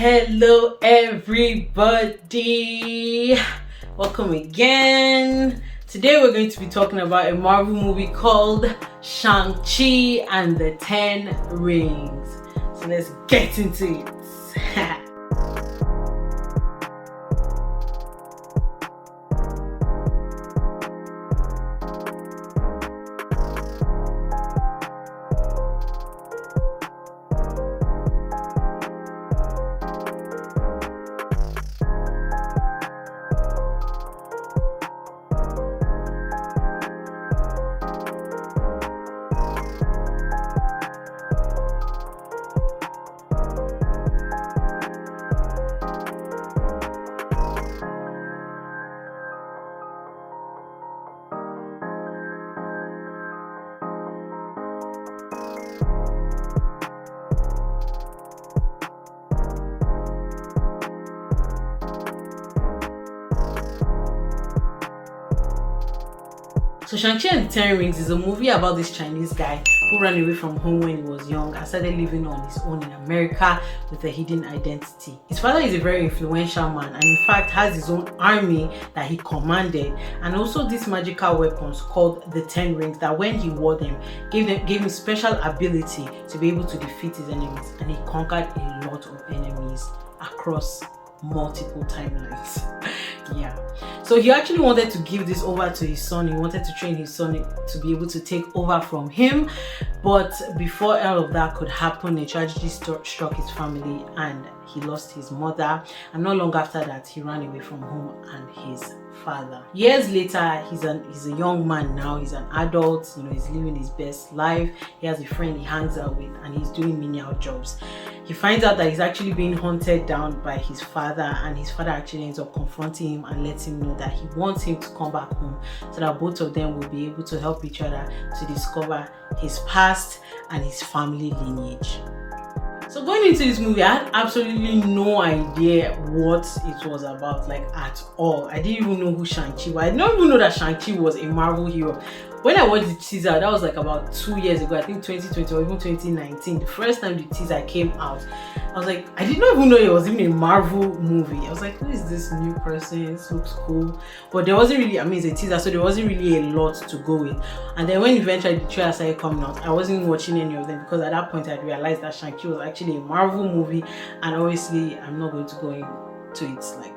Hello everybody, welcome again. Today we're going to be talking about a Marvel movie called Shang-Chi and the 10 Rings. So let's get into it. So Shang-Chi and the 10 Rings is a movie about this Chinese guy who ran away from home when he was young and started living on his own in America with a hidden identity. His father is a very influential man and in fact has his own army that he commanded, and also these magical weapons called the 10 Rings that when he wore them gave him special ability to be able to defeat his enemies, and he conquered a lot of enemies across multiple timelines. Yeah, so he actually wanted to give this over to his son. He wanted to train his son to be able to take over from him, but before all of that could happen, a tragedy struck his family and he lost his mother, and not long after that he ran away from home and his father. Years later, he's a young man now. He's an adult, he's living his best life. He has a friend he hangs out with and he's doing menial jobs. He finds out that he's actually being hunted down by his father, and his father actually ends up confronting him and lets him know that he wants him to come back home so that both of them will be able to help each other to discover his past and his family lineage. So going into this movie, I had absolutely no idea what it was about, like at all. I didn't even know who Shang-Chi was. I didn't even know that Shang-Chi was a Marvel hero. When I watched the teaser, that was like about 2 years ago, I think 2020 or even 2019, the first time the teaser came out, I was like, I did not even know it was even a Marvel movie. I was like, who is this new person? This looks cool. But there wasn't really, it's a teaser, so there wasn't really a lot to go with. And then when eventually the trailer started coming out, I wasn't watching any of them because at that point I realized that Shang-Chi was actually a Marvel movie, and obviously I'm not going to go into it like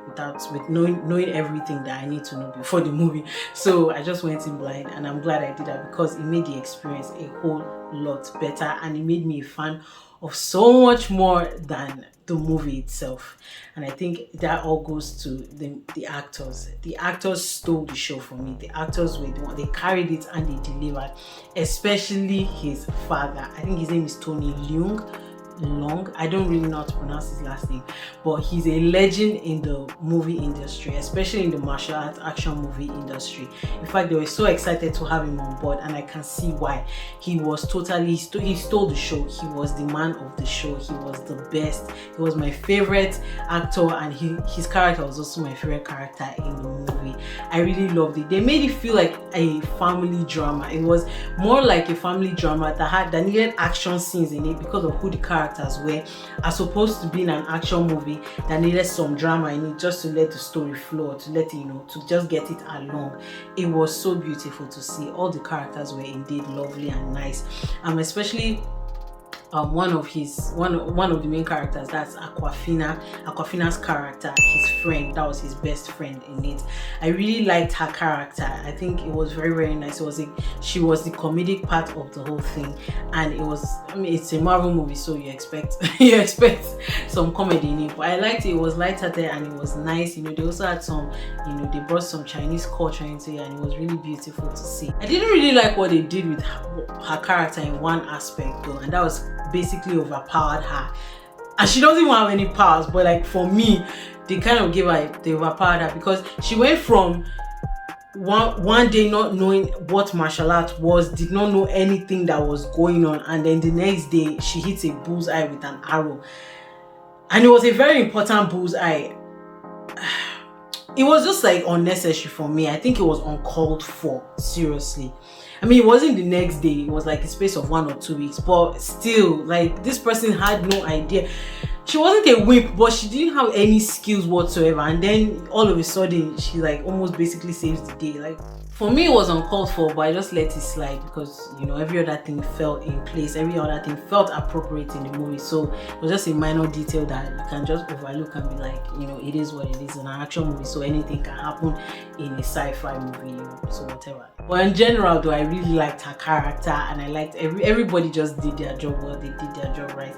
with knowing everything that I need to know before the movie. So I just went in blind, and I'm glad I did that because it made the experience a whole lot better, and it made me a fan of so much more than the movie itself. And I think that all goes to the actors. The actors stole the show for me. The actors were the one, they carried it and they delivered, especially his father. I think his name is Tony Leung. I don't really know how to pronounce his last name, but he's a legend in the movie industry, especially in the martial arts action movie industry. In fact, they were so excited to have him on board, and I can see why. He was he stole the show. He was the man of the show. He was the best. He was my favorite actor, and his character was also my favorite character in the movie. I really loved it. They made it feel like a family drama. It was more like a family drama that needed action scenes in it because of who the characters were, as opposed to being an action movie that needed some drama in it just to let the story flow, to let it, to just get it along. It was so beautiful to see. All the characters were indeed lovely and nice, especially one of the main characters, that's Aquafina's character, his friend. That was his best friend in it. I really liked her character. I think it was very, very nice. She was the comedic part of the whole thing, and it was, it's a Marvel movie, so you expect some comedy in it, but I liked it. It was lighthearted and it was nice. They also had some, they brought some Chinese culture into it, and it was really beautiful to see. I didn't really like what they did with her character in one aspect though, and that was basically overpowered her, and she doesn't even have any powers, but like for me, they kind of they overpowered her because she went from one day not knowing what martial art was, did not know anything that was going on, and then the next day she hits a bullseye with an arrow, and it was a very important bullseye. It was just like unnecessary for me. I think it was uncalled for, seriously. It wasn't the next day, it was like a space of 1 or 2 weeks, but still, like, this person had no idea. she wasn't a wimp, but she didn't have any skills whatsoever, and then all of a sudden she like almost basically saves the day. Like, for me it was uncalled for, but I just let it slide because, you know, every other thing fell in place, every other thing felt appropriate in the movie. So it was just a minor detail that you can just overlook and be like, you know, it is what it is, an action movie, so anything can happen in a sci-fi movie, so whatever. But in general though, I really liked her character, and I liked everybody just did their job well, they did their job right.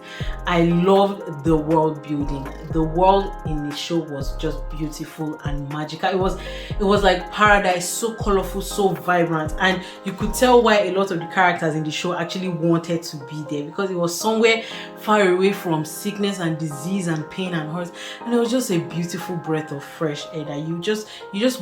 I loved the world building. The world in the show was just beautiful and magical. It was like paradise, so colorful, so vibrant, and you could tell why a lot of the characters in the show actually wanted to be there, because it was somewhere far away from sickness and disease and pain and hurt, and it was just a beautiful breath of fresh air that you just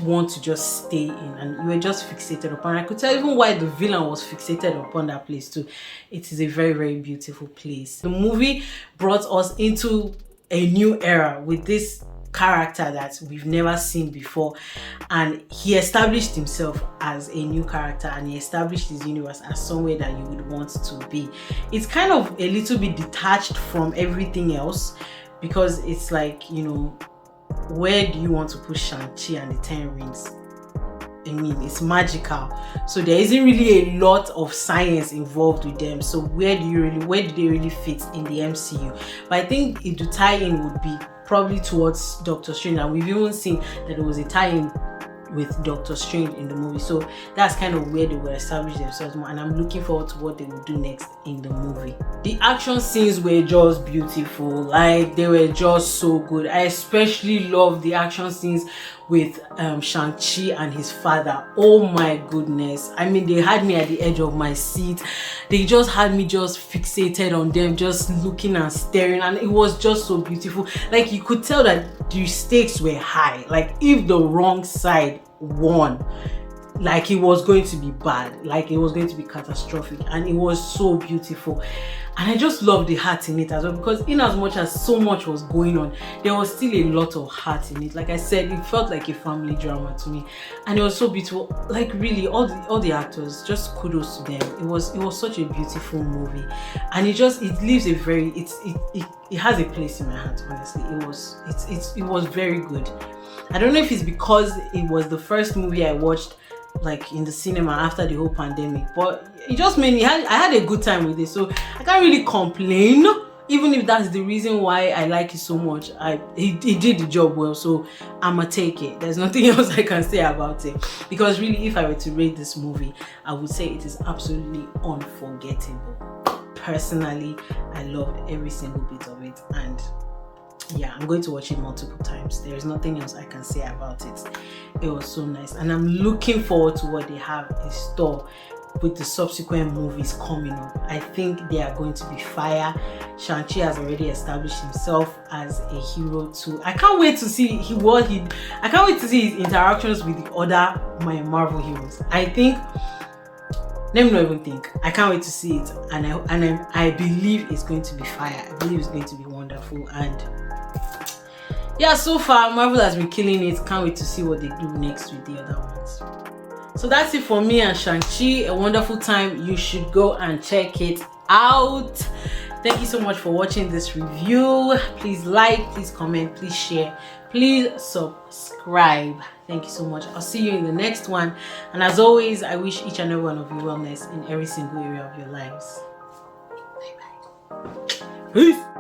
want to just stay in, and you were just fixated upon. I could tell even why the villain was fixated upon that place too. It is a very, very beautiful place. The movie brought us into a new era with this character that we've never seen before, and he established himself as a new character, and he established his universe as somewhere that you would want to be. It's kind of a little bit detached from everything else, because it's like, you know, where do you want to put Shang-Chi and the 10 rings? I mean, it's magical, so there isn't really a lot of science involved with them. So where do they really fit in the MCU? But I think the tie-in would be probably towards Doctor Strange, and we've even seen that there was a tie-in with Doctor Strange in the movie, so that's kind of where they will establish themselves more, and I'm looking forward to what they will do next in the movie. The action scenes were just beautiful, like they were just so good. I especially love the action scenes with Shang-Chi and his father. Oh my goodness, I mean, they had me at the edge of my seat. They just had me just fixated on them, just looking and staring, and it was just so beautiful. Like, you could tell that the stakes were high. Like, if the wrong side won, like, it was going to be bad, like it was going to be catastrophic, and it was so beautiful. And I just love the heart in it as well, because in as much as so much was going on, there was still a lot of heart in it. Like I said, it felt like a family drama to me, and it was so beautiful. Like, really, all the actors, just kudos to them. It was such a beautiful movie, and it leaves a very, it has a place in my heart. Honestly, it was very good. I don't know if it's because it was the first movie I watched like in the cinema after the whole pandemic, but it just made me, I had a good time with it, so I can't really complain, even if that's the reason why I like it so much. He did the job well, so I'ma take it. There's nothing else I can say about it, because really, if I were to rate this movie, I would say it is absolutely unforgettable. Personally, I loved every single bit of it, and yeah, I'm going to watch it multiple times. There is nothing else I can say about it. It was so nice, and I'm looking forward to what they have in store with the subsequent movies coming up. I think they are going to be fire. Shang-Chi has already established himself as a hero too. I can't wait to see I can't wait to see his interactions with the other Marvel heroes. I can't wait to see it, and I believe it's going to be fire. I believe it's going to be wonderful, and yeah, so far Marvel has been killing it. Can't wait to see what they do next with the other ones. So that's it for me and Shang-Chi. A wonderful time. You should go and check it out. Thank you so much for watching this review. Please like, please comment, please share, please subscribe. Thank you so much. I'll see you in the next one, and as always, I wish each and every one of you wellness in every single area of your lives. Bye bye. Peace.